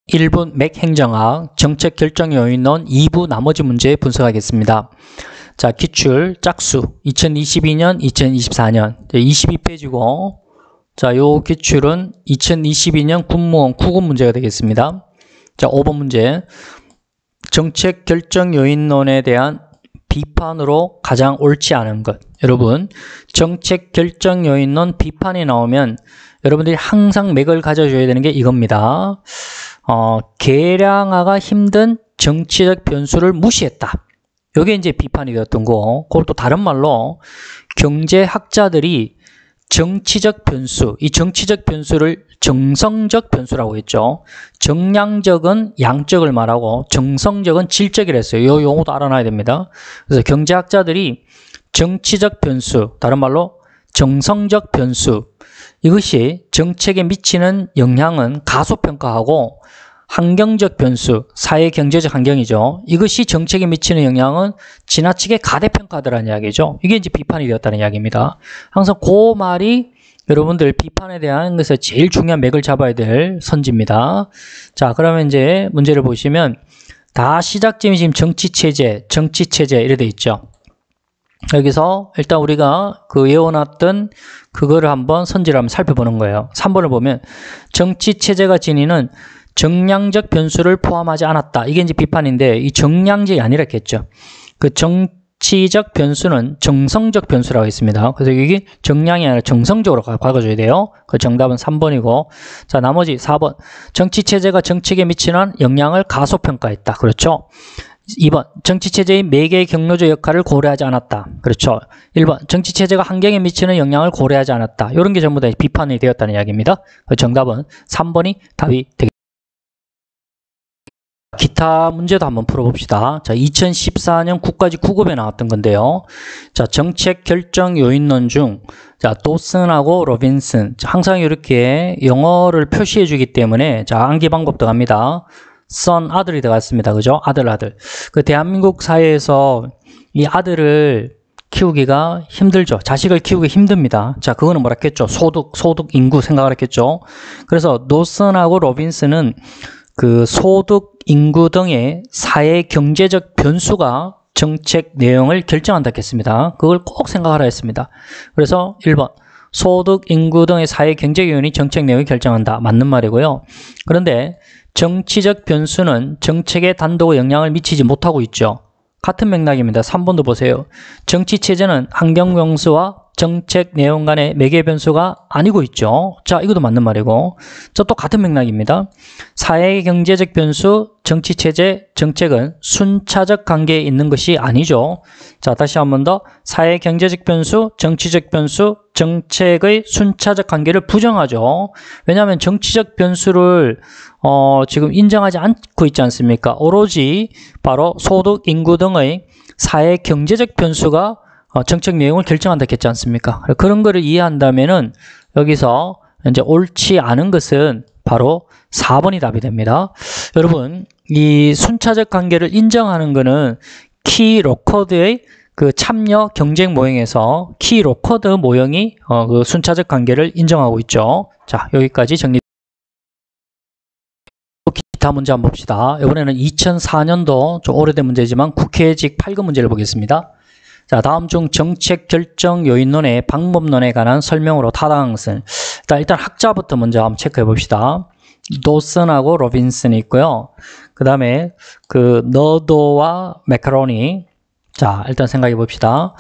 1분 맥행정학 정책 결정 요인론 2부 나머지 문제 분석하겠습니다. 자, 기출 짝수 2022년, 2024년 22페이지고 자, 요 기출은 2022년 군무원 구급 문제가 되겠습니다. 자, 5번 문제. 정책 결정 요인론에 대한 비판으로 가장 옳지 않은 것. 여러분, 정책 결정 요인론 비판이 나오면 여러분들이 항상 맥을 가져줘야 되는 게 이겁니다. 계량화가 힘든 정치적 변수를 무시했다. 이게 이제 비판이 되었던 거. 그걸 또 다른 말로 경제학자들이 정치적 변수, 이 정치적 변수를 정성적 변수라고 했죠. 정량적은 양적을 말하고 정성적은 질적이라 했어요. 이 용어도 알아놔야 됩니다. 그래서 경제학자들이 정치적 변수, 다른 말로 정성적 변수, 이것이 정책에 미치는 영향은 가소평가하고 환경적 변수, 사회경제적 환경이죠. 이것이 정책에 미치는 영향은 지나치게 가대평가하더라는 이야기죠. 이게 이제 비판이 되었다는 이야기입니다. 항상 그 말이 여러분들 비판에 대한 것에서 제일 중요한 맥을 잡아야 될 선지입니다. 자, 그러면 이제 문제를 보시면 다 시작점이 지금 정치체제 이래 돼 있죠. 여기서 일단 우리가 그 외워놨던 그거를 한번 선지를 한번 살펴보는 거예요. 3번을 보면 정치체제가 지니는 정량적 변수를 포함하지 않았다. 이게 이제 비판인데 이 정량적이 아니라 했겠죠. 그 정치적 변수는 정성적 변수라고 했습니다. 그래서 이게 정량이 아니라 정성적으로 바꿔줘야 돼요. 그 정답은 3번이고 자, 나머지 4번. 정치체제가 정책에 미치는 영향을 가소평가했다. 그렇죠. 2번. 정치체제의 매개의 경로적 역할을 고려하지 않았다. 그렇죠. 1번. 정치체제가 환경에 미치는 영향을 고려하지 않았다. 이런 게 전부 다 비판이 되었다는 이야기입니다. 정답은 3번이 답이 되겠습니다. 기타 문제도 한번 풀어봅시다. 자, 2014년 국가직 9급에 나왔던 건데요. 자, 정책 결정 요인론 중, 자, 도슨하고 로빈슨. 항상 이렇게 영어를 표시해 주기 때문에, 자, 암기 방법도 갑니다. son, 아들이 들어갔습니다. 그죠? 아들. 그 대한민국 사회에서 이 아들을 키우기가 힘들죠. 자식을 키우기 힘듭니다. 자, 그거는 뭐라 했겠죠? 소득, 인구 생각을 했겠죠. 그래서 도슨하고 로빈슨은 그 소득, 인구 등의 사회 경제적 변수가 정책 내용을 결정한다 했습니다. 그걸 꼭 생각하라 했습니다. 그래서 1번 소득, 인구 등의 사회 경제 요인이 정책 내용을 결정한다. 맞는 말이고요. 그런데 정치적 변수는 정책에 단독 영향을 미치지 못하고 있죠. 같은 맥락입니다. 3번도 보세요. 정치체제는 환경 변수와 정책 내용 간의 매개 변수가 아니고 있죠. 자, 이것도 맞는 말이고. 저 또 같은 맥락입니다. 사회 경제적 변수, 정치체제, 정책은 순차적 관계에 있는 것이 아니죠. 자, 다시 한 번 더. 사회 경제적 변수, 정치적 변수, 정책의 순차적 관계를 부정하죠. 왜냐하면 정치적 변수를 지금 인정하지 않고 있지 않습니까? 오로지 바로 소득, 인구 등의 사회 경제적 변수가 정책 내용을 결정한다 했지 않습니까? 그런 거를 이해한다면은 여기서 이제 옳지 않은 것은 바로 4번이 답이 됩니다. 여러분, 이 순차적 관계를 인정하는 거는 키 로커드의 그 참여 경쟁 모형에서 키 로커드 모형이 그 순차적 관계를 인정하고 있죠. 자, 여기까지 정리. 기타 문제 한번 봅시다. 이번에는 2004년도 좀 오래된 문제지만 국회직 8급 문제를 보겠습니다. 자, 다음 중 정책 결정 요인론의 방법론에 관한 설명으로 타당한 것은 일단 학자부터 먼저 한번 체크해 봅시다. 도슨하고 로빈슨이 있고요. 그 다음에 그 너도와 매카로니. 자, 일단 생각해 봅시다.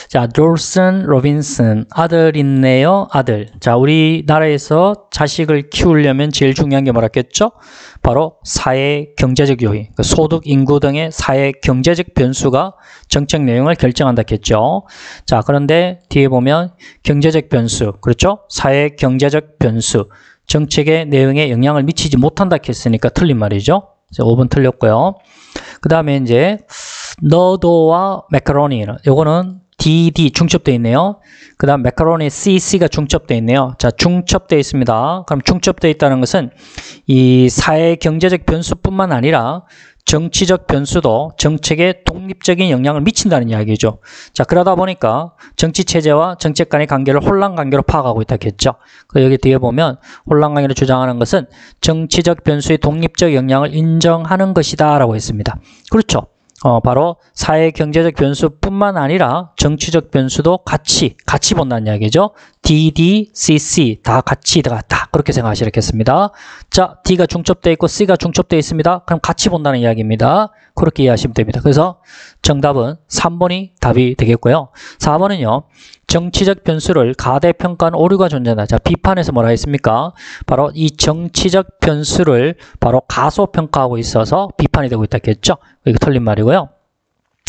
자, 도슨, 로빈슨. 아들 있네요. 아들. 자, 우리나라에서 자식을 키우려면 제일 중요한 게 뭐랬겠죠? 바로 사회 경제적 요인, 소득, 인구 등의 사회 경제적 변수가 정책 내용을 결정한다 했죠. 자, 그런데 뒤에 보면 경제적 변수, 그렇죠? 사회 경제적 변수, 정책의 내용에 영향을 미치지 못한다 했으니까 틀린 말이죠. 5번 틀렸고요. 그 다음에 이제 너도와 매카로니, 요거는 DD 중첩되어 있네요. 그 다음 매카로니 CC가 중첩되어 있네요. 자, 중첩되어 있습니다. 그럼 중첩되어 있다는 것은 이 사회 경제적 변수뿐만 아니라 정치적 변수도 정책에 독립적인 영향을 미친다는 이야기죠. 자, 그러다 보니까 정치 체제와 정책 간의 관계를 혼란 관계로 파악하고 있다 했죠. 여기 뒤에 보면 혼란 관계를 주장하는 것은 정치적 변수의 독립적 영향을 인정하는 것이다 라고 했습니다. 그렇죠. 바로 사회 경제적 변수뿐만 아니라 정치적 변수도 같이 본다는 이야기죠. D, D, C, C 다 같이 들어갔다. 그렇게 생각하시겠습니다. 자, D가 중첩되어 있고 C가 중첩되어 있습니다. 그럼 같이 본다는 이야기입니다. 그렇게 이해하시면 됩니다. 그래서 정답은 3번이 답이 되겠고요. 4번은요. 정치적 변수를 가대평가한 오류가 존재한다. 자, 비판에서 뭐라 했습니까? 바로 이 정치적 변수를 바로 가소평가하고 있어서 비판이 되고 있다 했죠. 이거 틀린 말이고요.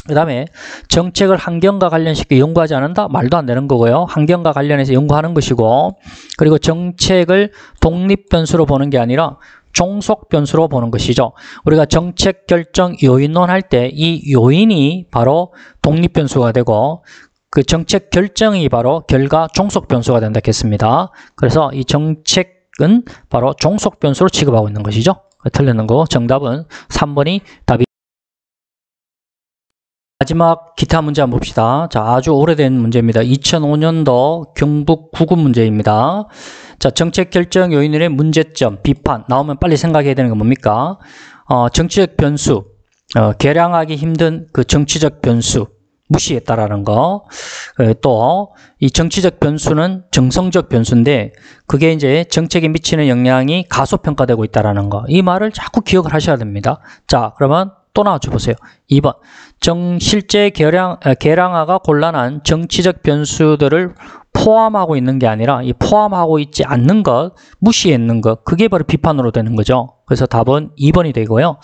그 다음에 정책을 환경과 관련시켜 연구하지 않는다? 말도 안 되는 거고요. 환경과 관련해서 연구하는 것이고, 그리고 정책을 독립변수로 보는 게 아니라 종속변수로 보는 것이죠. 우리가 정책 결정 요인론 할 때 이 요인이 바로 독립변수가 되고 그 정책 결정이 바로 결과 종속변수가 된다 했습니다. 그래서 이 정책은 바로 종속변수로 취급하고 있는 것이죠. 틀리는 거 정답은 3번이 답이. 마지막 기타 문제 한번 봅시다. 자, 아주 오래된 문제입니다. 2005년도 경북 9급 문제입니다. 자, 정책 결정 요인의 문제점, 비판 나오면 빨리 생각해야 되는 건 뭡니까? 정치적 변수, 계량하기 힘든 그 정치적 변수 무시했다라는 거. 또 이 정치적 변수는 정성적 변수인데 그게 이제 정책에 미치는 영향이 가소평가되고 있다라는 거. 이 말을 자꾸 기억을 하셔야 됩니다. 자, 그러면 또 나와줘 보세요. 2번. 실제 계량화가 곤란한 정치적 변수들을 포함하고 있는 게 아니라 이 포함하고 있지 않는 것, 무시했는 것, 그게 바로 비판으로 되는 거죠. 그래서 답은 2번이 되고요.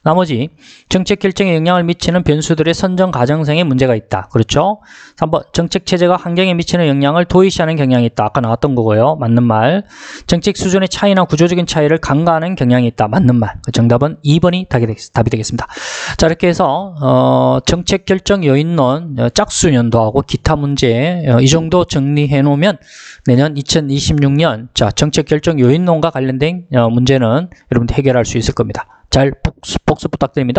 나머지 정책 결정에 영향을 미치는 변수들의 선정 가정성에 문제가 있다. 그렇죠? 3번 정책 체제가 환경에 미치는 영향을 도외시하는 경향이 있다. 아까 나왔던 거고요. 맞는 말. 정책 수준의 차이나 구조적인 차이를 간과하는 경향이 있다. 맞는 말. 정답은 2번이 답이 되겠습니다. 자, 이렇게 해서 정책 결정 요인론 짝수연도하고 기타 문제 이 정도 정리해 놓으면 내년 2026년 자 정책 결정 요인론과 관련된 문제는 여러분들 해결할 수 있을 겁니다. 잘 복습 부탁드립니다.